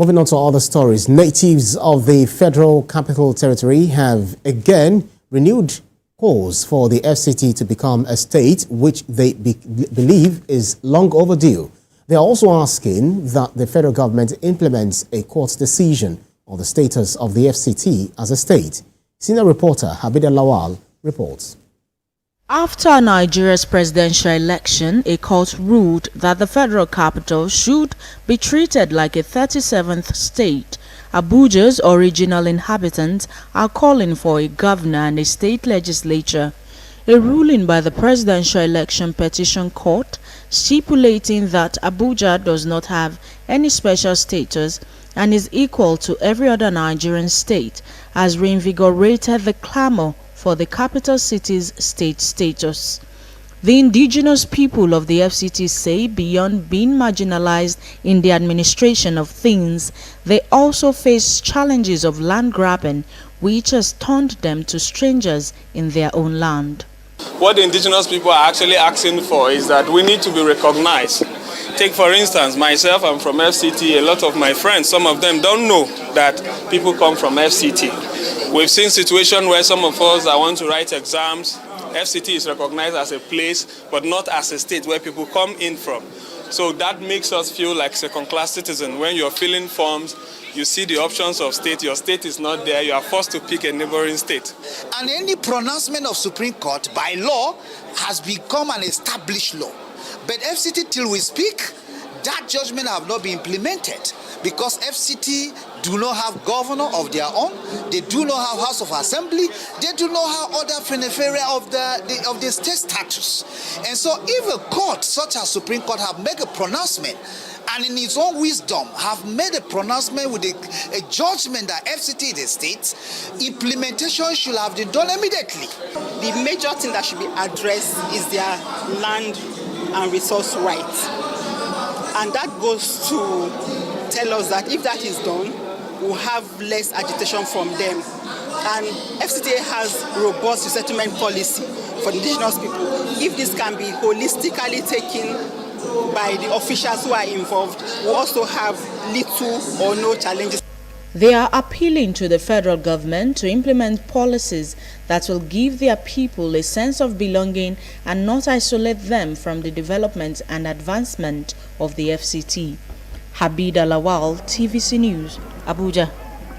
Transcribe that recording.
Moving on to other stories, natives of the Federal Capital Territory have again renewed calls for the FCT to become a state, which they believe is long overdue. They are also asking that the federal government implements a court decision on the status of the FCT as a state. Senior reporter Habida Lawal reports. After Nigeria's presidential election, a court ruled that the federal capital should be treated like a 37th state. Abuja's original inhabitants are calling for a governor and a state legislature. A ruling by the Presidential Election Petition Court stipulating that Abuja does not have any special status and is equal to every other Nigerian state has reinvigorated the clamor for the capital city's state status. The indigenous people of the FCT say beyond being marginalized in the administration of things, they also face challenges of land grabbing, which has turned them to strangers in their own land. What the indigenous people are actually asking for is that we need to be recognized. Take for instance, myself, I'm from FCT. A lot of my friends, some of them don't know that people come from FCT. We've seen situations where some of us that want to write exams, FCT is recognized as a place, but not as a state where people come in from. So that makes us feel like second-class citizens. When you're filling forms, you see the options of state, your state is not there, you are forced to pick a neighboring state. And any pronouncement of Supreme Court by law has become an established law. But FCT, till we speak, that judgment have not been implemented because FCT do not have governor of their own, they do not have House of Assembly, they do not have other beneficiaries of the state status. And so if a court such as Supreme Court have made a pronouncement and in its own wisdom have made a pronouncement with a judgment that FCT is a state, implementation should have been done immediately. The major thing that should be addressed is their land and resource rights. And that goes to tell us that if that is done, we'll have less agitation from them. And FCTA has robust resettlement policy for indigenous people. If this can be holistically taken by the officials who are involved, we'll also have little or no challenges. They are appealing to the federal government to implement policies that will give their people a sense of belonging and not isolate them from the development and advancement of the FCT. Habida Lawal, TVC News, Abuja.